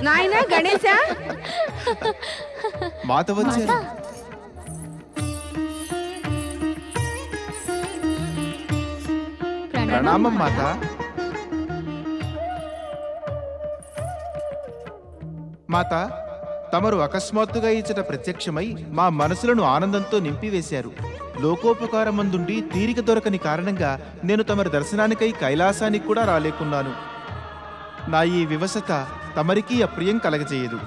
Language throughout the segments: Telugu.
నాయనా గణేశ, మాత వచ్చారు. ప్రణామం మాత. మాత, తమరు అకస్మాత్తుగా ఇచ్చట ప్రత్యక్షమై మా మనసులను ఆనందంతో నింపివేశారు. లోకోపకారమందుండి తీరిక దొరకని కారణంగా నేను తమరి దర్శనానికై కైలాసానికి కూడా రాలేకున్నాను. నా ఈ వివసత తమరికి అప్రియం కలగజేయదు.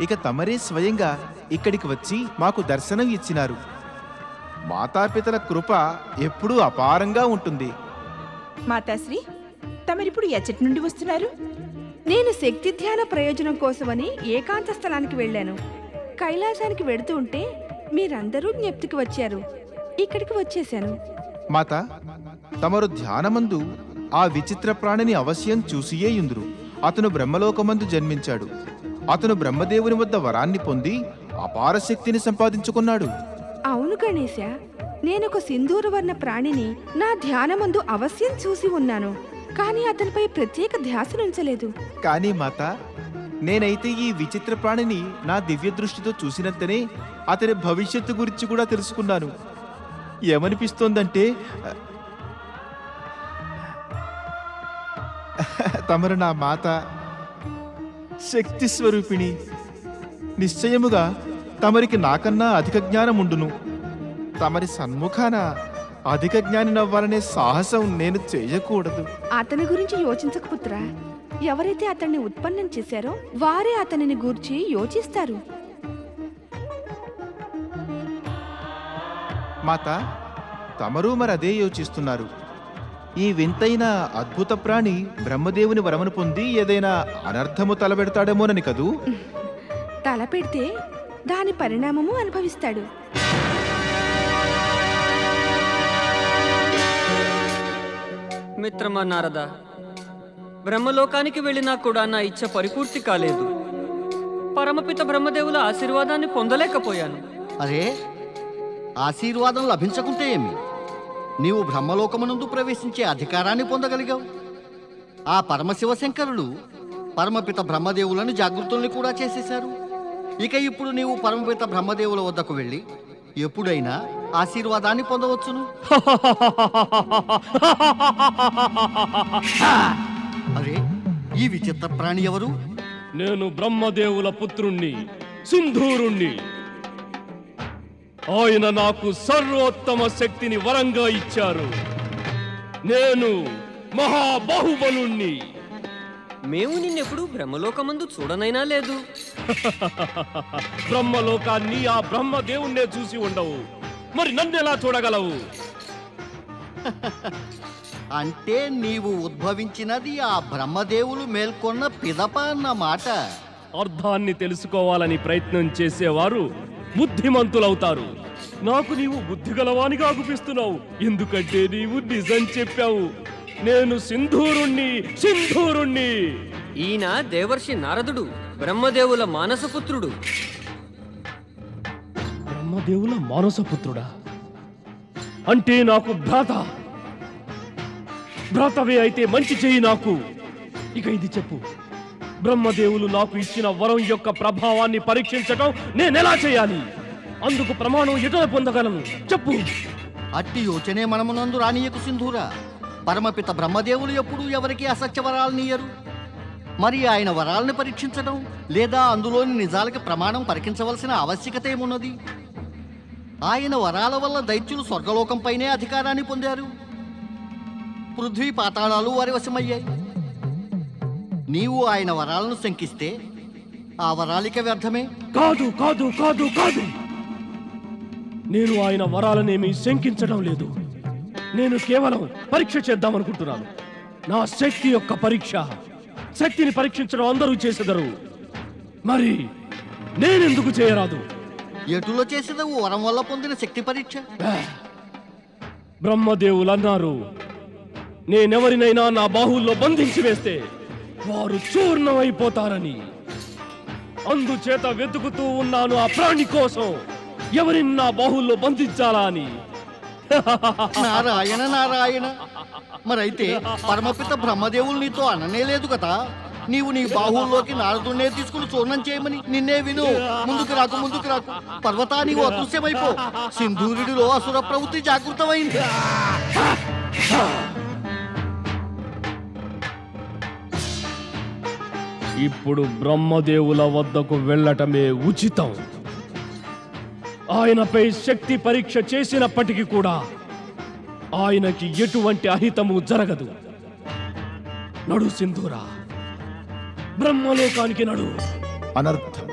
ఇక తమరే స్వయంగా ఇక్కడికి వచ్చి మాకు దర్శనం ఇచ్చినారు. మాతాపితల కృప ఎప్పుడూ అపారంగా ఉంటుంది. మాతాశ్రీ, తమరిప్పుడు ఎచ్చటి నుండి వస్తున్నారు? నేను శక్తి ధ్యాన ప్రయోజనం కోసమని ఏకాంత స్థలానికి వెళ్ళాను. కైలాసానికి వెడుతూ ఉంటే మీరందరూ జ్ఞప్తికి వచ్చారు. ఇక్కడికి వచ్చేశాను. మాత, తమరు ధ్యానమందు ఆ విచిత్ర ప్రాణిని అవశ్యం చూసియే యుందురు. అతను బ్రహ్మలోకమందు జన్మించాడు. అతను బ్రహ్మదేవుని వద్ద వరాన్ని పొంది అపార శక్తిని సంపాదించుకున్నాడు. అవును గణేశ, నేనొక సింధూరవర్ణ ప్రాణిని నా ధ్యానమందు అవశ్యం చూసి ఉన్నాను. కానీ అతనిపై ప్రత్యేక ధ్యాసనుంచలేదు. కానీ మాత, నేనైతే ఈ విచిత్ర ప్రాణిని నా దివ్య దృష్టితో చూసినంతనే అతని భవిష్యత్తు గురించి కూడా తెలుసుకున్నాను. ఏమనిపిస్తోందంటే, తమరు నా మాత, శక్తి స్వరూపిణి. నిశ్చయముగా తమరికి నాకన్నా అధిక జ్ఞానం ఉండును. తమరి సన్ముఖాన అధిక జ్ఞానినవ్వాలనే సాహసం నేను చేయకూడదు. అతని గురించి యోచించక పుత్రా. ఎవరైతే అతన్ని ఉత్పన్నం చేశారో వారే అతనిని గూర్చి యోచిస్తారు. మాత, తమరు మరి అదే యోచిస్తున్నారు. ఈ వింతైన అద్భుత ప్రాణి బ్రహ్మదేవుని వరమును పొంది ఏదైనా అనర్థము తలబెడతాడేమోనని కదూ? తలపెడితే దాని పరిణామము అనుభవిస్తాడు. మిత్రమా నారద, బ్రహ్మలోకానికి వెళ్ళినా కూడా నా ఇచ్చ పరిపూర్తి కాలేదు. పరమపిత బ్రహ్మదేవుల ఆశీర్వాదాన్ని పొందలేకపోయాను. అరే, ఆశీర్వాదం లభించకుంటే ఏమి? నీవు బ్రహ్మలోకమునందు ప్రవేశించే అధికారాన్ని పొందగలిగావు. ఆ పరమశివశంకరులు పరమపిత బ్రహ్మదేవులను జాగృతుల్ని కూడా చేసేశారు. ఇక ఇప్పుడు నీవు పరమపిత బ్రహ్మదేవుల వద్దకు వెళ్ళి ఎప్పుడైనా ఆశీర్వాదాన్ని పొందవచ్చును. అరే, ఈ విచిత్ర ప్రాణి ఎవరు? నేను బ్రహ్మదేవుల పుత్రుణ్ణి, సింధూరుణ్ణి. ఆయన నాకు సర్వోత్తమ శక్తిని వరంగా ఇచ్చారు. నేను మహాబాహుబలుణ్ణి. మేము నిన్నెప్పుడు బ్రహ్మలోకమందు చూడనైనా లేదు. బ్రహ్మలోకాన్ని ఆ బ్రహ్మదేవుణ్ణే చూసి ఉండవు, మరి నన్నెలా చూడగలవు? అంటే నీవు ఉద్భవించినది ఆ బ్రహ్మదేవులు మేల్కొన్న పిదప అన్నమాట. అర్థాన్ని తెలుసుకోవాలని ప్రయత్నం చేసేవారు బుద్ధిమంతులవుతారు. నాకు నీవు బుద్ధి గలవానిగా అగుపిస్తున్నావు, ఎందుకంటే నీవు నిజం చెప్పావు. నేను సింధూరుణ్ణి, సింధూరుణ్ణి. ఈయన దేవర్షి నారదుడు, బ్రహ్మదేవుల మానసపుత్రుడు. బ్రహ్మదేవుల మానసపుత్రుడా? అంటే నాకు భ్రాతవే అయితే మంచి చెయ్యి నాకు. ఇక ఇది చెప్పు, బ్రహ్మదేవులు నాకు ఇచ్చిన వరం యొక్క ప్రభావాన్ని పరీక్షించటం నేనెలా చేయాలి? అందుకు ప్రమాణం ఎటువ పొందగలను చెప్పు. అట్టి యోచనే మనమునందు రానియకు సింధూరా. పరమపిత బ్రహ్మదేవులు ఎప్పుడూ ఎవరికి అసత్య వరాలనియ్యరు. మరి ఆయన వరాలను పరీక్షించడం లేదా అందులోని నిజాలకి ప్రమాణం పరికించవలసిన ఆవశ్యకత ఏమున్నది? ఆయన వరాల వల్ల దైత్యులు స్వర్గలోకంపైనే అధికారాన్ని పొందారు. పృథ్వీ పాతాళాలు వారి వశమయ్యాయి. నీవు ఆయన వరాలను శంకిస్తే ఆ వరాలిక వ్యర్థమే. కాదు కాదు కాదు కాదు, నేను ఆయన వరాలనేమి శంకించడం లేదు. నేను కేవలం పరీక్ష చేద్దామనుకుంటున్నాను. నా శక్తి యొక్క పరీక్ష. శక్తిని పరీక్షించడం అందరూ చేసెదరు, మరి నేనెందుకు చేయరాదు? ఎటులో చేసేదవు వరం వల్ల పొందిన శక్తి పరీక్ష? బ్రహ్మదేవులు అన్నారు, నేనెవరినైనా నా బాహుల్లో బంధించి వేస్తే వారు చూర్ణమైపోతారని. అందుచేత వెతుకుతూ ఉన్నాను ఆ ప్రాణి కోసం, ఎవరిని నా బాహుల్లో బంధించాలా అని. నారాయణ నారాయణ, మరైతే పరమపిత బ్రహ్మదేవులు నీతో అననే లేదు కదా? నీవు నీ బాహువుల్లోకి నారదున్నే తీసుకుని చూర్ణం చేయమని నిన్నే విను. ముందుకు రాకు. పర్వతా నీవు అదృశ్యమైపో. సింధూరుడిలో అసుర ప్రవృత్తి జాగృతమైంది. ఇప్పుడు బ్రహ్మదేవుల వద్దకు వెళ్ళటమే ఉచితం. ఆయనపై శక్తి పరీక్ష చేసినప్పటికీ కూడా ఆయనకి ఎటువంటి అహితము జరగదు. నడు సింధూరా, బ్రహ్మలోకానికి నడు. అనర్థం.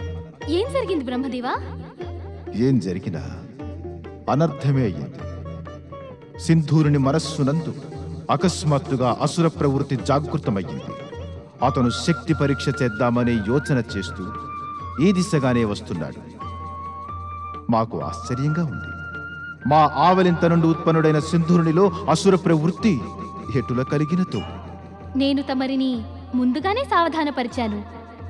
ఏం జరిగింది బ్రహ్మదేవా? ఏం జరిగినా అనర్థమే అయ్యింది. సింధూరుని మనస్సునందు అకస్మాత్తుగా అసుర ప్రవృత్తి జాగృతమయ్యింది. అతను శక్తి పరీక్ష చేద్దామనే యోచన చేస్తూ ఈ దిశగానే వస్తున్నాడు. మాకు ఆశ్చర్యంగా ఉంది. మా ఆవలింత నుండి ఉత్పన్నుడైన సింధూరునిలో అసుర ప్రవృత్తి ఎటుల కలిగినతో. నేను తమరిని ముందుగానే సావధానపరిచాను,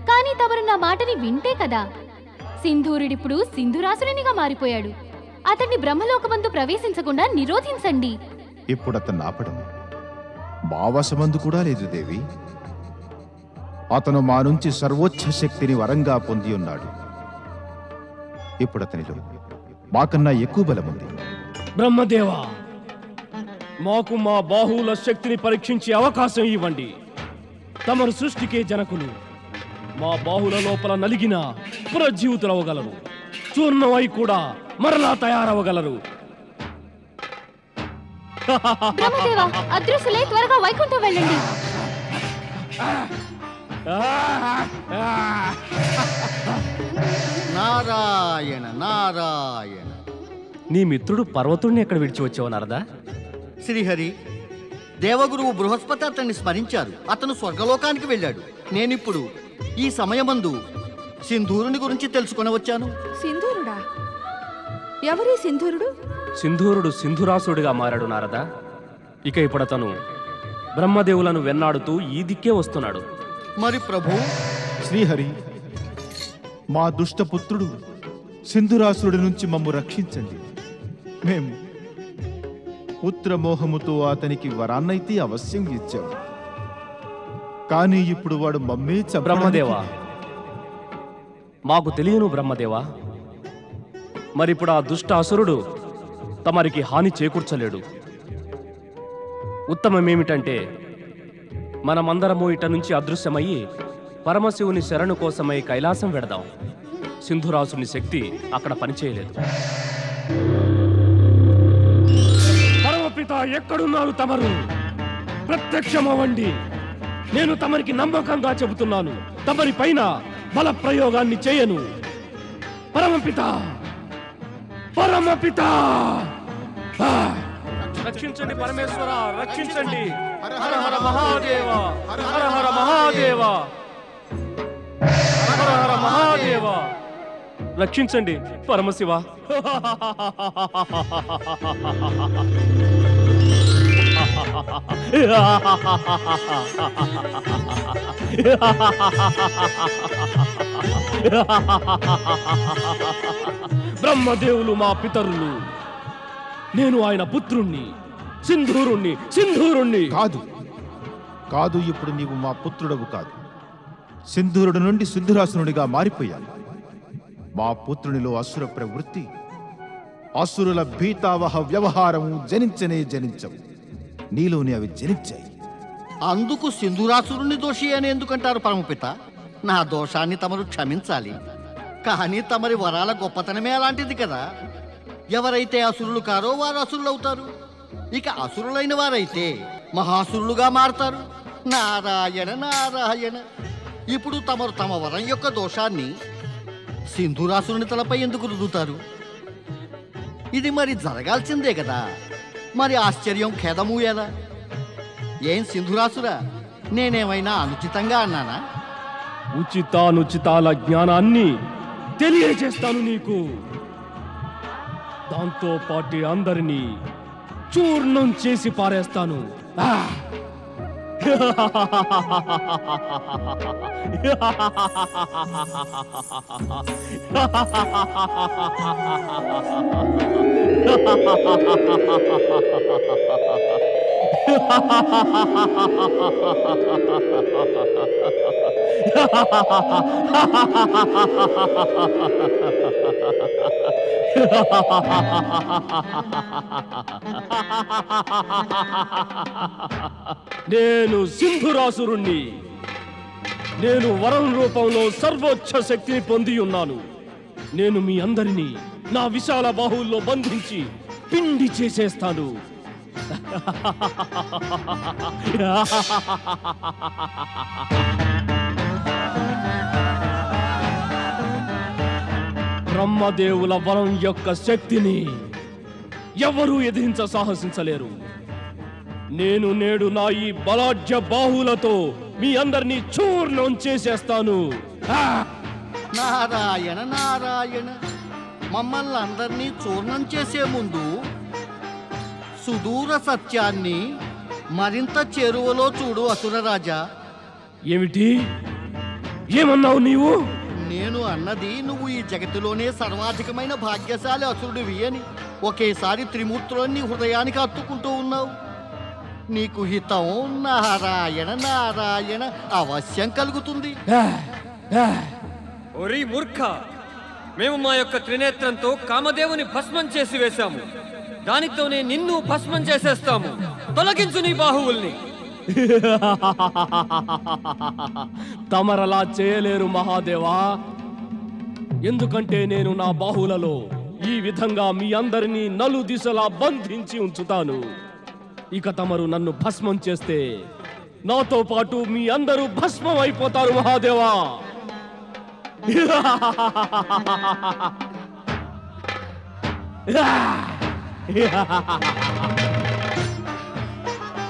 కానీ తమరు నా మాటని వింటే కదా. సింధూరుడిప్పుడు సింధురాసురునిగా మారిపోయాడు. అతన్ని బ్రహ్మలోకమందు ప్రవేశించకుండా నిరోధించండి. ఇప్పుడు అతన్ని ఆపడం మా వశమందు కూడా లేదు దేవి. అతను మా నుంచి సర్వోచ్చ శక్తిని వరంగా పొంది ఉన్నాడు. ఇప్పుడు అతనిలో మాకన్నా ఎక్కువ బలముంది. బ్రహ్మదేవా, మాకు మా బాహువుల శక్తిని పరీక్షించే అవకాశం ఇవ్వండి. తమరు సృష్టికే జనకులు. మా బాహుల లోపల నలిగిన పునర్జీవితులవగలరు. చూర్ణమై కూడా మరలా తయారవగలరు. బ్రహ్మదేవా, అదృశ్యులై త్వరగా వైకుంఠం వెళ్ళండి. నారాయణ నారాయణ. నీ మిత్రుడు పర్వతుడిని ఎక్కడ విడిచి వచ్చావు నారదా? శ్రీహరి, దేవగురువు బృహస్పతి అతన్ని స్మరించారు. అతను స్వర్గలోకానికి వెళ్ళాడు. నేనిప్పుడు ఈ సమయమందు సింధూరుని గురించి తెలుసుకొని వచ్చాను. సింధూరుడా? ఎవరి సింధూరుడు? సింధూరుడు సింధురాసుడిగా మారాడు నారదా. ఇక ఇప్పుడు అతను బ్రహ్మదేవులను వెన్నాడుతూ ఈ దిక్కే వస్తున్నాడు. మరి ప్రభు? శ్రీహరి, మా దుష్టపుత్రుడు సింధురాసురుడి నుంచి మమ్ము రక్షించండి. మేము పుత్రమోహముతో అతనికి వరాన్నైతే అవశ్యం ఇచ్చాము. కానీ ఇప్పుడు వాడు మమ్మే బ్రహ్మదేవా, మాకు తెలియను బ్రహ్మదేవా. మరిప్పుడు ఆ దుష్ట అసురుడు తమరికి హాని చేకూర్చలేడు. ఉత్తమమేమిటంటే మనమందరము ఇట నుంచి అదృశ్యమయ్యి పరమశివుని శరణు కోసమై కైలాసం వెడదాం. సింధురాసుని శక్తి అక్కడ పనిచేయలేదు. పరమపిత ఎక్కడున్నారు తమరు? ప్రత్యక్షమవ్వండి. నేను తమరికి నమ్మకంగా చెబుతున్నాను, తమరి పైన బల ప్రయోగాన్ని చేయను. పరమపిత, పరమపిత, రక్షించండి పరమేశ్వర, రక్షించండి. హర హర మహాదేవ, హర హర మహాదేవ, హర హర మహాదేవ, రక్షించండి పరమశివ. బ్రహ్మదేవులు మా పితరులు. నేను ఆయన పుత్రుణ్ణి, సింధూరుణ్ణి. కాదు, ఇప్పుడు నీవు మా పుత్రుడవు కాదు. సింధూరుడు నుండి సింధురాసునుడిగా మారిపోయాను. మా పుత్రునిలో అసుర ప్రవృత్తి, అసురుల భీతావహ వ్యవహారము జనించవు. నీలోని అవి జనించాయి. అందుకు సింధురాసురుని దోషి అని ఎందుకంటారు పరమపిత? నా దోషాన్ని తమరు క్షమించాలి. కానీ తమరి వరాల గొప్పతనమే అలాంటిది కదా. ఎవరైతే అసురులు కారో వారు అసురులవుతారు. ఇక అసురులైన వారైతే మహాసురులుగా మారతారు. నారాయణ నారాయణ. ఇప్పుడు తమరు తమ వరం యొక్క దోషాన్ని సింధురాసురుని తలపై ఎందుకు రుద్దుతారు? ఇది మరి జరగాల్సిందే కదా. మరి ఆశ్చర్యం ఖేదము ఎలా? ఏం సింధురాసురా, నేనేమైనా అనుచితంగా అన్నానా? ఉచితానుచితాల జ్ఞానాన్ని తెలియజేస్తాను నీకు. దాంతో పాటు అందరినీ చూర్ణం చేసి పారేస్తాను. నేను సింధురాసురుణ్ణి. నేను వరం రూపంలో సర్వోచ్చ శక్తిని పొంది ఉన్నాను. నేను మీ అందరినీ నా విశాల బాహువుల్లో బంధించి పిండి చేసేస్తాను. బ్రహ్మదేవుల వరం యొక్క శక్తిని ఎవరూ ఎదిరించ సాహసించలేరు. నేను నేడు నా ఈ బలాఢ్య బాహువులతో మీ అందరినీ చూర్ణం చేసేస్తాను. నారాయణ నారాయణ, మమ్మల్ని అందరినీ చూర్ణం చేసే ముందు సుదూర సత్యాన్ని మరింత చేరువలో చూడు అసురరాజా. ఏమిటి? ఏమన్నావు నీవు? నేను అన్నది నువ్వు ఈ జగత్తులోనే సర్వాధికమైన భాగ్యశాలి అసురుడివి అని. ఒకేసారి త్రిమూర్తులన్నీ హృదయానికి హత్తుకుంటూ ఉన్నావు. నీకు హితం నారాయణ నారాయణ అవశ్యం కలుగుతుంది. ఒరి మూర్ఖ, మేము మా యొక్క త్రినేత్రంతో కామదేవుని భస్మం చేసి వేశాము. దానితోనే నిన్ను భస్మం చేసేస్తాము. తొలగించు నీ బాహువుల్ని. తమరలా చేయలేరు మహాదేవా. ఎందుకంటే నేను నా బాహువులలో ఈ విధంగా మీ అందరినీ నలు దిశలా బంధించి ఉంచుతాను. ఇక తమరు నన్ను భస్మం చేస్తే నాతో పాటు మీ అందరూ భస్మం అయిపోతారు మహాదేవా.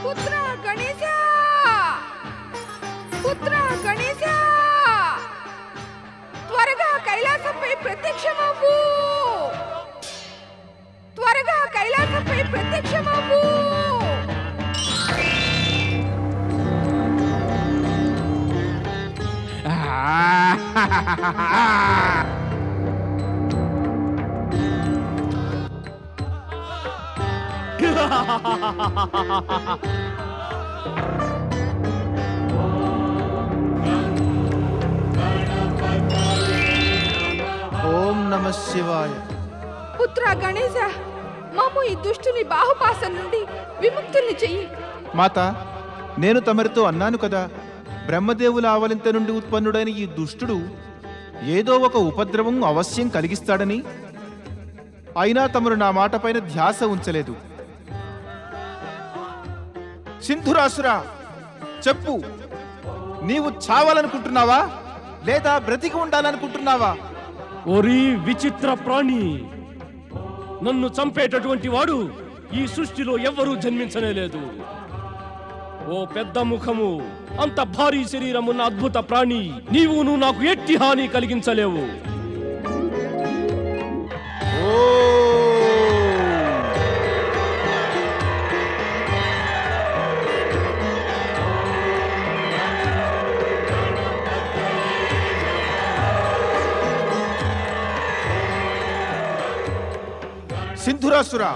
పుత్ర గణేశ, పుత్ర గణేశ, త్వరగా కైలాసంపై ప్రత్యక్షమవ్వు, త్వరగా కైలాసంపై ప్రత్యక్షమవ్వు. ఓం నమః శివాయ. పుత్ర గణేశ, మాము ఈ దుష్టుని బాహుపాసం నుండి విముక్తుల్ని చెయ్యి. మాత, నేను తమరితో అన్నాను కదా, బ్రహ్మదేవుల ఆవలింత నుండి ఉత్పన్నుడైన ఈ దుష్టుడు ఏదో ఒక ఉపద్రవం అవశ్యం కలిగిస్తాడని. అయినా తమరు నా మాట పైన ధ్యాస ఉంచలేదు. సింధురాసురా, చెప్పు, నీవు చావాలనుకుంటున్నావా లేదా బ్రతికి ఉండాలనుకుంటున్నావా? ఓరి విచిత్ర ప్రాణి, నన్ను చంపేటటువంటి వాడు ఈ సృష్టిలో ఎవ్వరూ జన్మించనే లేదు. ఓ పెద్ద ముఖము, అంత భారీ శరీరమున్న అద్భుత ప్రాణి, నీవును నాకు ఎట్టి హాని కలిగించలేవు. సింధురాసురా,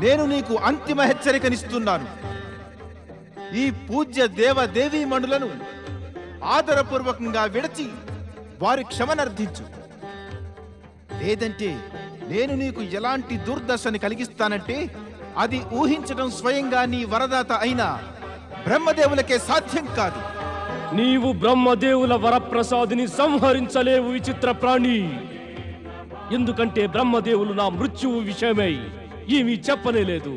నేను నీకు అంతిమ హెచ్చరికనిస్తున్నాను. ఈ పూజ్య దేవదేవీ మణులను ఆదరపూర్వకంగా విడచి వారి క్షమనర్థించు. లేదంటే నేను నీకు ఎలాంటి దుర్దశని కలిగిస్తానంటే అది ఊహించడం స్వయంగా నీ వరదాత అయిన బ్రహ్మదేవులకే సాధ్యం కాదు. నీవు బ్రహ్మదేవుల వరప్రసాదిని సంహరించలేవు విచిత్ర ప్రాణి. ఎందుకంటే బ్రహ్మదేవులు నా మృత్యువు విషయమై ఏమీ చెప్పనే లేదు.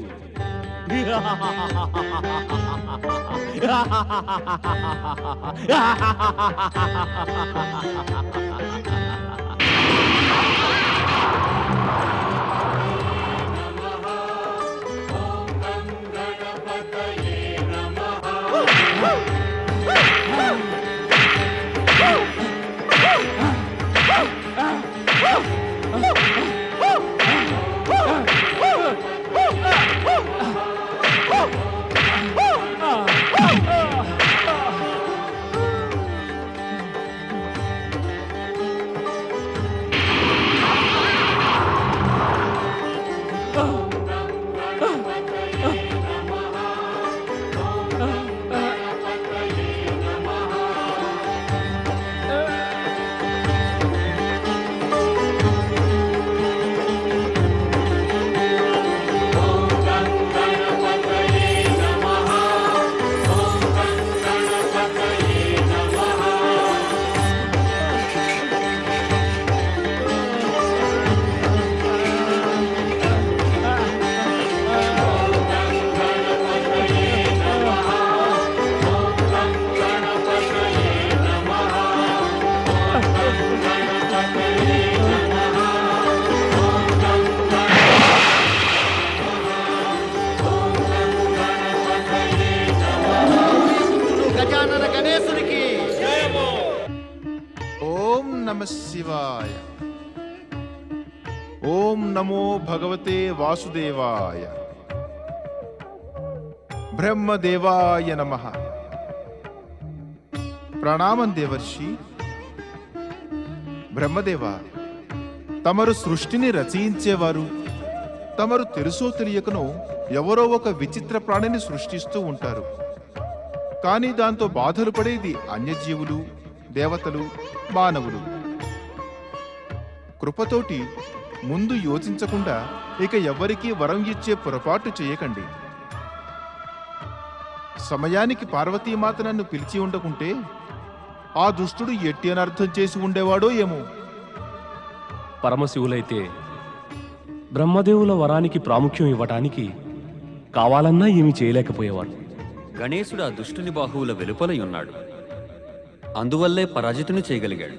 నమః శివాయ. ఓం నమో భగవతే వాసుదేవాయ. బ్రహ్మదేవాయ నమః. ప్రణామం దేవర్షి. బ్రహ్మదేవ, తమరు సృష్టిని రచయించేవారు. తమరు తెలుసో తెలియకనో ఎవరో ఒక విచిత్ర ప్రాణిని సృష్టిస్తూ ఉంటారు. కానీ దాంతో బాధలు పడేది అన్యజీవులు, దేవతలు, మానవులు. కృపతోటి ముందు యోచించకుండా ఇక ఎవ్వరికీ వరం ఇచ్చే పొరపాటు చేయకండి. సమయానికి పార్వతీమాత నన్ను పిలిచి ఉండకుంటే ఆ దుష్టుడు ఎట్టి అనర్థం చేసి ఉండేవాడో ఏమో. పరమశివులైతే బ్రహ్మదేవుల వరానికి ప్రాముఖ్యం ఇవ్వటానికి కావాలన్నా ఏమీ చేయలేకపోయేవాడు. గణేశుడు ఆ దుష్టుని బాహువుల వెలుపలై ఉన్నాడు. అందువల్లే పరాజితుని చేయగలిగాడు.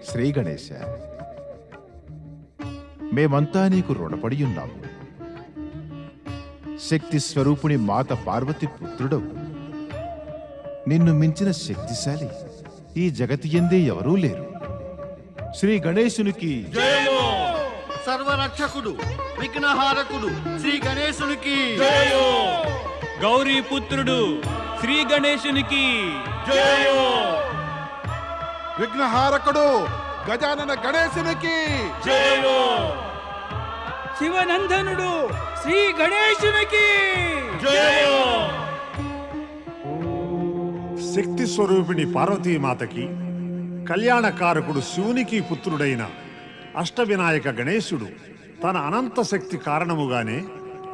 శ్రీ గణేశ, మేమంతా నీకు రుణపడి ఉన్నాము. శక్తి స్వరూపుని మాత పార్వతి పుత్రుడవు. నిన్ను మించిన శక్తిశాలి ఈ జగతి యందే ఎవరూ లేరు. శ్రీ గణేశునికి సర్వరక్షకుడు, విఘ్నహారకుడు శ్రీ గణేశునికి, గౌరీ పుత్రుడు శ్రీ గణేశునికి, విఘ్నహారకుడు గజానన గణేశునికి, శివనందనుడు శ్రీ గణేశునికి. శక్తి స్వరూపిణి పార్వతీమాతకి, కళ్యాణకారకుడు శివునికి పుత్రుడైన అష్టవినాయక గణేశుడు తన అనంత శక్తి కారణముగానే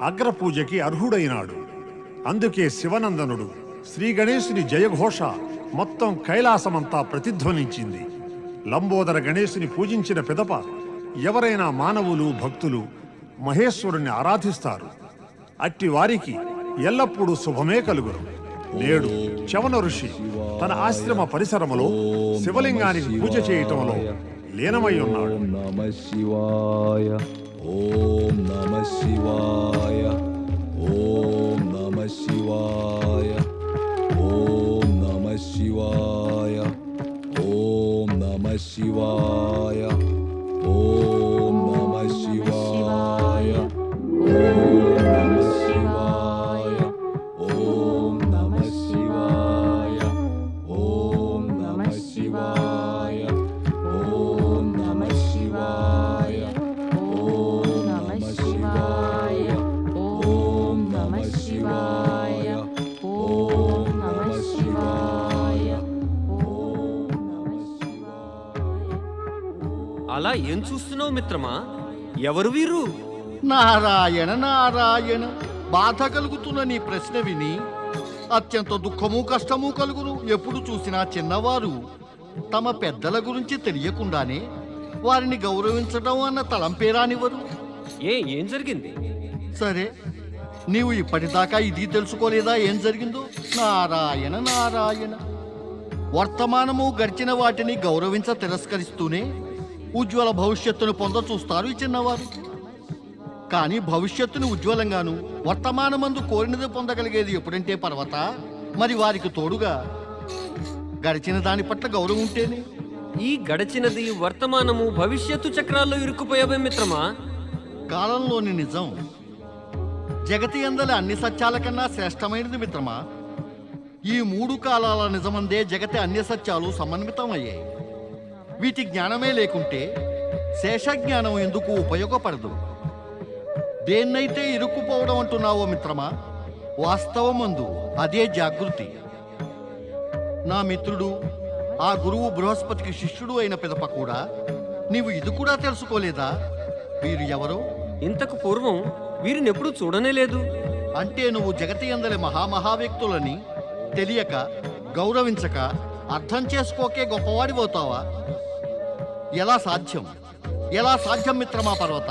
అగ్రపూజకి అర్హుడైనాడు. అందుకే శివనందనుడు శ్రీ గణేశుని జయఘోష మొత్తం కైలాసమంతా ప్రతిధ్వనించింది. లంబోదర గణేశుని పూజించిన పిదప ఎవరైనా మానవులు, భక్తులు మహేశ్వరుణ్ణి ఆరాధిస్తారు. అట్టి వారికి ఎల్లప్పుడూ శుభమే కలుగును. నేడు చవన ఋషి తన ఆశ్రమ పరిసరములో శివలింగానికి పూజ చేయటంలో లీనమై ఉన్నాడు. నమః శివాయ. ఓం నమః శివాయ. ఓం నమః శివాయ. ఓం నమః శివాయ. ఓం నమః శివాయ. ఓం నమః శివాయ. ఓం నమః శివాయ. ఓం నమః శివాయ. ఓం నమః శివాయ. ఓం నమః శివాయ. ఓం నమః శివాయ. ఓం నమః శివాయ. ఓం నమః శివాయ. ఓం నమః శివాయ. అలా ఏం చూస్తున్నావు మిత్రమా? ఎవరు వీరు? నారాయణ నారాయణ. బాధ కలుగుతున్న నీ ప్రశ్న విని అత్యంత దుఃఖము కష్టము కలుగును. ఎప్పుడు చూసినా చిన్నవారు తమ పెద్దల గురించి తెలియకుండానే వారిని గౌరవించడం అన్న తలంపేరానివ్వరు. ఏం జరిగింది? సరే, నీవు ఇప్పటిదాకా ఇది తెలుసుకోలేదా ఏం జరిగిందో? నారాయణ నారాయణ. వర్తమానము గడిచిన వాటిని గౌరవించ తిరస్కరిస్తూనే ఉజ్వల భవిష్యత్తును పొంద చూస్తారు ఈ చిన్నవారు. కానీ భవిష్యత్తును ఉజ్వలంగాను, వర్తమానమందు కోరినది పొందగలిగేది ఎప్పుడంటే పర్వత. మరి వారికి తోడుగా గడిచిన దాని పట్ల గౌరవం ఉంటేనే. ఈ గడిచినది, వర్తమానము, భవిష్యత్తు చక్రాల్లో ఇరుక్కుపోయావే మిత్రమా. కాలంలోని నిజం జగతి యందలి అన్ని సత్యాల కన్నా శ్రేష్టమైనది మిత్రమా. ఈ మూడు కాలాల నిజమందే జగతి అన్ని సత్యాలు సమన్వితం అయ్యాయి. వీటి జ్ఞానమే లేకుంటే శేషజ్ఞానం ఎందుకు ఉపయోగపడదు. దేన్నైతే ఇరుక్కుపోవడం అంటున్నావో మిత్రమా, వాస్తవమందు అదే జాగృతి. నా మిత్రుడు, ఆ గురువు బృహస్పతికి శిష్యుడు అయిన పిదప కూడా నీవు ఇది కూడా తెలుసుకోలేదా? వీరు ఎవరో? ఇంతకు పూర్వం వీరిని ఎప్పుడూ చూడనే లేదు. అంటే నువ్వు జగతి యందలి మహామహావ్యక్తులని తెలియక, గౌరవించక, అర్థం చేసుకోకే గొప్పవాడిపోతావా? ఎలా సాధ్యం? ఎలా సాధ్యం మిత్రమా పర్వత?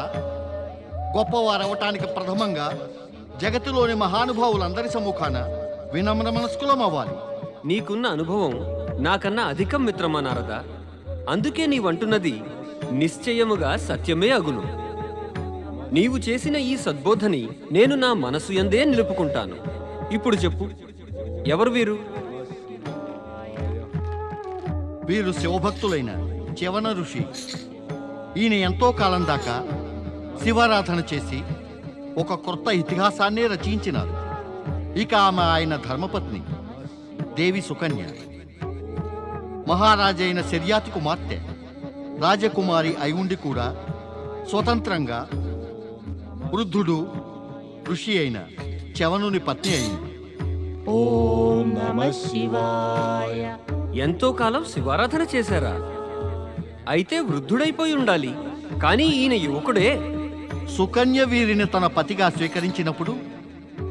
గొప్పవారవటానికి ప్రథమంగా జగతిలోని మహానుభావులందరి సమ్ముఖాన వినమ్ర మనస్కులం అవ్వాలి. నీకున్న అనుభవం నాకన్నా అధికం మిత్రమా నారద. అందుకే నీవంటున్నది నిశ్చయముగా సత్యమే అగును. నీవు చేసిన ఈ సద్బోధని నేను నా మనసు యందే నిలుపుకుంటాను. ఇప్పుడు చెప్పు, ఎవరు వీరు? వీరు శివభక్తులైన చ్యవన ఋషి. ఈయన ఎంతో కాలం దాకా శివారాధన చేసి ఒక కొత్త ఇతిహాసాన్నే రచించినారు. ఇక ఆమె ఆయన ధర్మపత్ని దేవి సుకన్య, మహారాజైన శర్యాతి కుమార్తె, రాజకుమారి అయి ఉండి కూడా స్వతంత్రంగా వృద్ధుడు ఋషి అయిన చ్యవనుని పత్ని అయింది. ఓం నమః శివాయ. ఎంతో కాలం శివారాధన చేశారా? అయితే వృద్ధుడైపోయి ఉండాలి. కానీ ఈయన యువకుడే. సుకన్య వీరిని తన పతిగా స్వీకరించినప్పుడు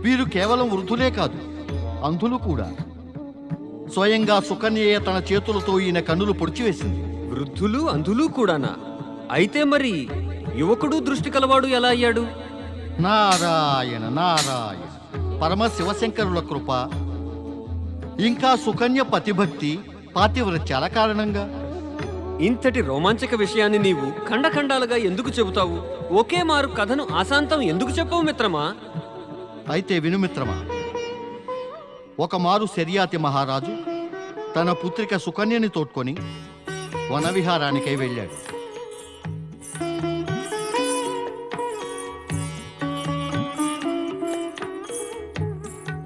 వీరు కేవలం వృద్ధులే కాదు, అంధులు కూడా. స్వయంగా సుకన్యే తన చేతులతో ఈయన కన్నులు పొడిచివేసింది. వృద్ధులు అంధులు కూడానా? అయితే మరి యువకుడు దృష్టి కలవాడు ఎలా అయ్యాడు? నారాయణ నారాయణ, పరమ శివశంకరుల కృప, ఇంకా సుకన్య పతిభక్తి పాతివ్రత్యాల కారణంగా. ఇంతటి రోమాంచక విషయాన్ని నీవు ఖండఖండాలుగా ఎందుకు చెబుతావు? ఒకే మారు కథను ఆశాంతం ఎందుకు చెప్పవు మిత్రమా? అయితే విను మిత్రమా, ఒకమారు శర్యాతి మహారాజు తన పుత్రిక సుకన్యని తోడ్కొని వనవిహారానికై వెళ్ళాడు.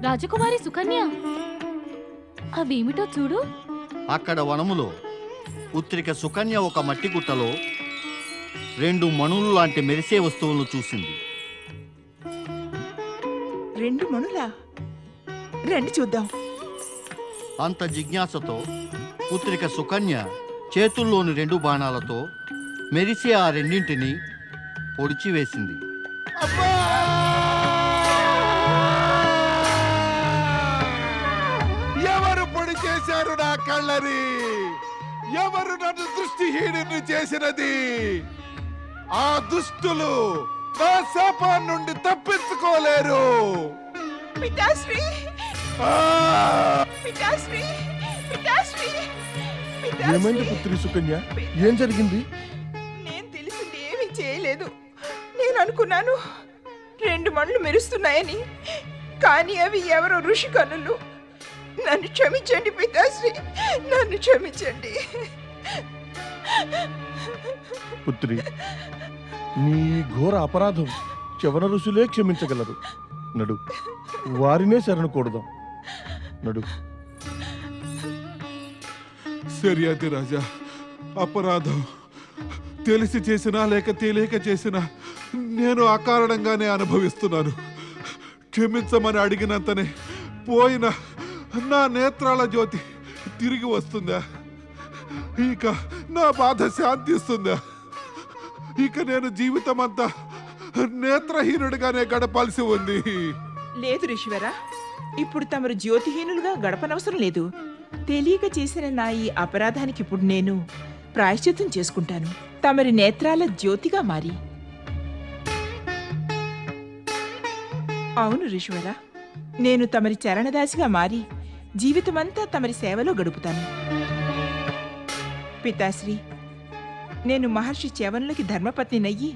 రాజకుమారి సుకన్య, అవేమిటో చూడు. అక్కడ వనములో పుత్రిక సుకన్య ఒక మట్టి గుట్టలో 2 మణులు లాంటి మెరిసే వస్తువులను చూసింది. 2 మణులా? రండి చూద్దాం. అంత జిజ్ఞాసతో పుత్రిక సుకన్య చేతుల్లోని 2 బాణాలతో మెరిసే ఆ రెండింటిని పొడిచివేసింది. ఎవరు పొడి చేశారు నా కళ్ళని? ఎవరు నన్ను దృష్టిహీనుని చేసినది? ఆ దుష్టులు నా శాపాన్ని నుండి తప్పించుకోలేరు. పితాశ్రీ! పితాశ్రీ! పితాశ్రీ! ఏమైంది పుత్రి సుకన్య? ఏం జరిగింది? నేను తెలిసింది ఏమీ చేయలేదు. నేను అనుకున్నాను 2 మణులు మెరుస్తున్నాయని, కానీ అవి ఎవరో ఋషి కన్నులు. నన్ను క్షమించండి పితాశ్రీ, నన్ను క్షమించండి. పుత్రి, నీ ఘోర అపరాధం చ్యవన ఋషులే క్షమించగలరు. నడు, వారినే శరణు కోరుదాం. నడు. శర్యాతి రాజా, అపరాధం తెలిసి చేసినా లేక తెలియక చేసినా నేను అకారణంగానే అనుభవిస్తున్నాను. క్షమించమని అడిగినంతనే పోయిన నా నేత్రాల జ్యోతి తిరిగి వస్తుందా? ఇక నా బాధ శాంతిస్తుందా? ఇక నేను జీవితం అంతా నేత్రహీనుడిగానే గడపాల్సి ఉంది. లేదు ఋషివరా, ఇప్పుడు తమరు జ్యోతిహీనులుగా గడపనవసరం లేదు. తెలియక చేసిన నా ఈ అపరాధానికి ఇప్పుడు నేను ప్రాయశ్చిత్తం చేసుకుంటాను, తమరి నేత్రాల జ్యోతిగా మారి. అవును ఋషివరా, నేను తమరి చరణదాసిగా మారి జీవితమంతా తమరి సేవలో గడుపుతాను. పితాశ్రీ, నేను మహర్షి చ్యవనులకి ధర్మపత్నినయ్యి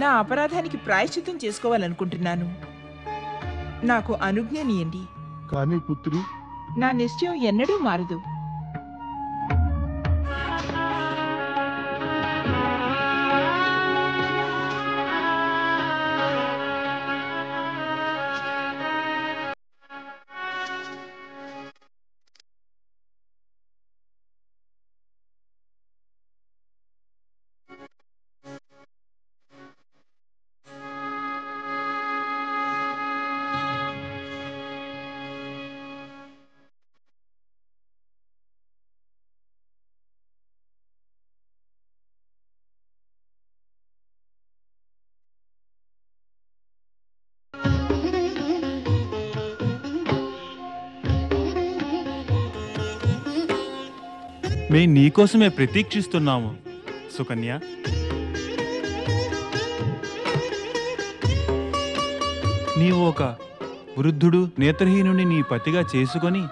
నా అపరాధానికి ప్రాయశ్చిత్తం చేసుకోవాలనుకుంటున్నాను. నాకు అనుజ్ఞనీయండి. కానీ పుత్రి, నా నిశ్చయం ఎన్నడూ మారదు. మేము నీకోసమే ప్రతీక్షిస్తున్నాము సుకన్య. నీవు ఒక వృద్ధుడు నేత్రహీనుని నీ పతిగా చేసుకొని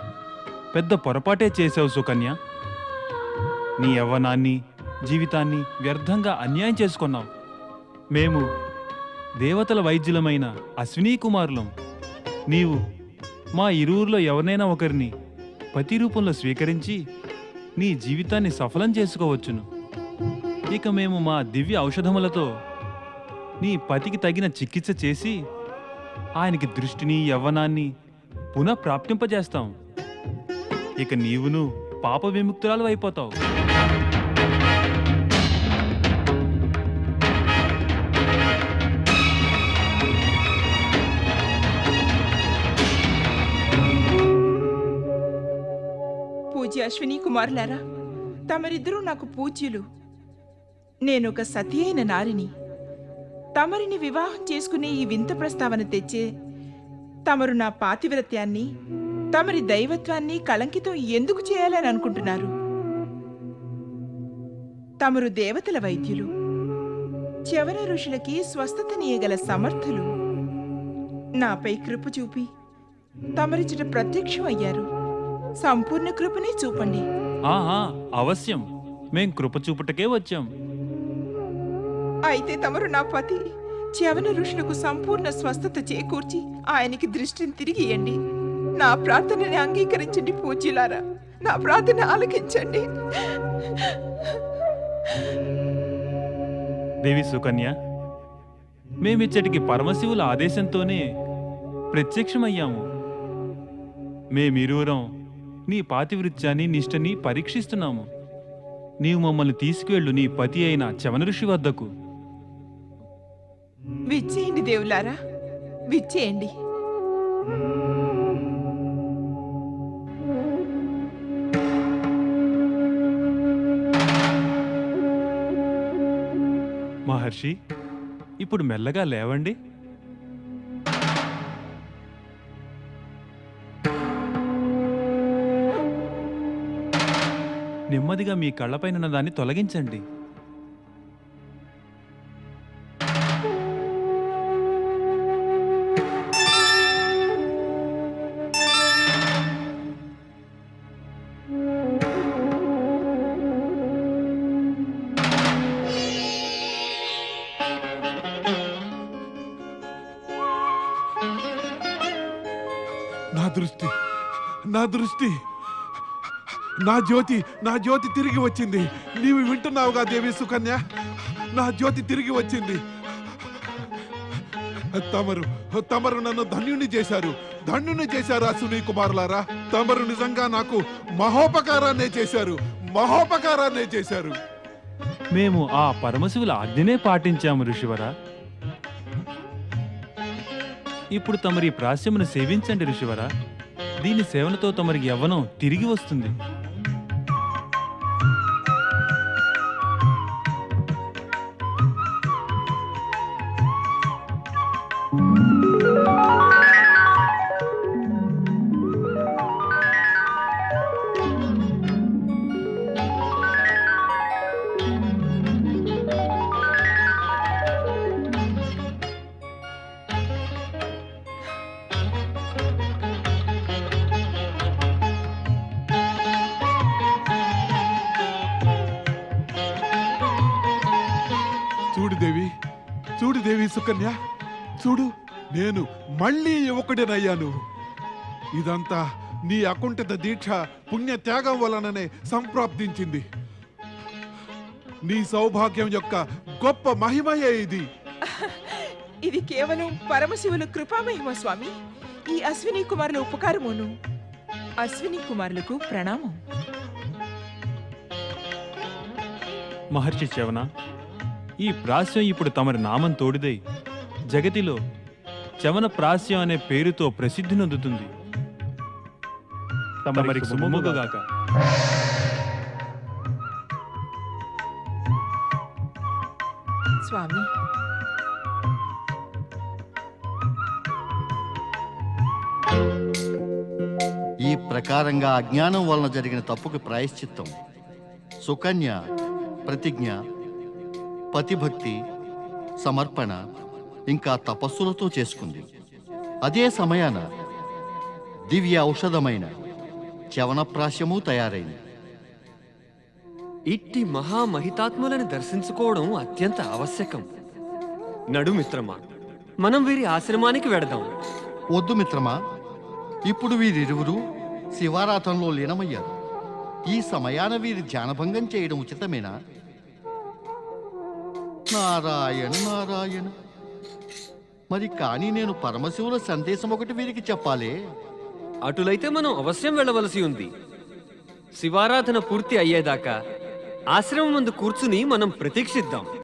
పెద్ద పొరపాటే చేశావు సుకన్య. నీ యవ్వనాన్ని జీవితాన్ని వ్యర్థంగా అన్యాయం చేసుకున్నావు. మేము దేవతల వైద్యులమైన అశ్వినీ కుమారులం. నీవు మా ఇరువురిలో ఎవరినైనా ఒకరిని పతి రూపంలో స్వీకరించి నీ జీవితాన్ని సఫలం చేసుకోవచ్చును. ఇక మేము మా దివ్య ఔషధములతో నీ పతికి తగిన చికిత్స చేసి ఆయనకి దృష్టిని యవ్వనాన్ని పునఃప్రాప్తింపజేస్తాం. ఇక నీవును పాప విముక్తురాలు అయిపోతావు. పూజ్య అశ్విని కుమారులారా, తమరిద్దరూ నాకు పూజ్యులు. నేనొక సతి అయిన నారిని. తమరిని వివాహం చేసుకునే ఈ వింత ప్రస్తావన తెచ్చే తమరు నా పాతివ్రత్యాన్ని, తమరి దైవత్వాన్ని కళంకితం ఎందుకు చేయాలని అనుకుంటున్నారు? తమరు దేవతల వైద్యులు, చవన ఋషులకి స్వస్థతనీయగల సమర్థులు. నాపై కృప చూపి తమరిచట ప్రత్యక్షం అయ్యారు. సంపూర్ణ కృపనే చూపండి. ఆహా, అవశ్యం. మేం కృప చూపుటకే వచ్చాం. అయితే తమరు నా పతి చవన ఋషులకు సంపూర్ణ స్వస్థత చేకూర్చి ఆయనకి దృష్టిని తిరిగి ఇయ్యండి. నా ప్రార్థనని అంగీకరించండి పూజ్యులారా. నా ప్రార్థన ఆలకించండి. దేవి సుకన్య, మేమిచ్చటికి పరమశివుల ఆదేశంతోనే ప్రత్యక్షమయ్యాము. మేమిరువురం నీ పాతివృత్యాన్ని నిష్టని పరీక్షిస్తున్నాము. నీవు మమ్మల్ని తీసుకువెళ్ళు నీ పతి అయిన చవన ఋషి వద్దకు. విచ్చేయండి దేవులారా, విచ్చేయండి. మహర్షి, ఇప్పుడు మెల్లగా లేవండి. నెమ్మదిగా మీ కళ్ళపైన దాన్ని తొలగించండి. నా దృష్టి, నా జ్యోతి తిరిగి వచ్చింది. నీవు వింటున్నావుగా దేవి సుకన్య? నా జ్యోతి తిరిగి వచ్చింది. తమరు నన్ను ధన్యుని చేశారు అశ్విని కుమారులారా. తమరు నిజంగా నాకు మహోపకారాన్నే చేశారు. మేము ఆ పరమశివుల ఆజ్ఞనే పాటించాము ఋషివరా. ఇప్పుడు తమరి ప్రాస్యమును సేవించండి ఋషివరా. దీని సేవనతో తమరికి యవ్వనం తిరిగి వస్తుంది. చూడు దేవి సుకన్య, చూడు, నేను మళ్ళీ యువకుడినయ్యాను. ఇదంతా నీ అకుంఠిత దీక్ష పుణ్య త్యాగం వలననే సంప్రాప్తించింది. నీ సౌభాగ్యం యొక్క గొప్ప మహిమయే ఇది. ఇది కేవలం పరమశివుల కృపామహిమ స్వామి. ఈ అశ్విని కుమారుల ఉపకారమును. అశ్విని కుమారులకు ప్రణామం. మహర్షి చవన, ఈ ప్రాస్యం ఇప్పుడు తమరి నామం తోడిదై జగతిలో చవన ప్రాస్యం అనే పేరుతో ప్రసిద్ధి నొందుతుంది. తమరికి సుమముగాక. స్వామి, ఈ ప్రకారంగా అజ్ఞానం వలన జరిగిన తప్పుకి ప్రాయశ్చిత్తం సుకన్య ప్రతిజ్ఞ, పతిభక్తి, సమర్పణ ఇంకా తపస్సులతో చేసుకుంది. అదే సమయాన దివ్య ఔషధమైన చవనప్రాశ్యము తయారైంది. ఇట్టి మహామహితాత్ములను దర్శించుకోవడం అత్యంత ఆవశ్యకం. నడు మిత్రమా, మనం వీరి ఆశ్రమానికి వెడదాం. వద్దు మిత్రమా, ఇప్పుడు వీరిరువురు శివారాధనలో లీనమయ్యారు. ఈ సమయాన వీరి ధ్యానభంగం చేయడం ఉచితమేనా? నారాయణ నారాయణ. మరి కానీ నేను పరమశివుల సందేశం ఒకటి వీరికి చెప్పాలి. అటులైతే మనం అవశ్యం వెళ్ళవలసి ఉంది. శివారాధన పూర్తి అయ్యేదాకా ఆశ్రమం ముందు కూర్చుని మనం ప్రతీక్షిద్దాం.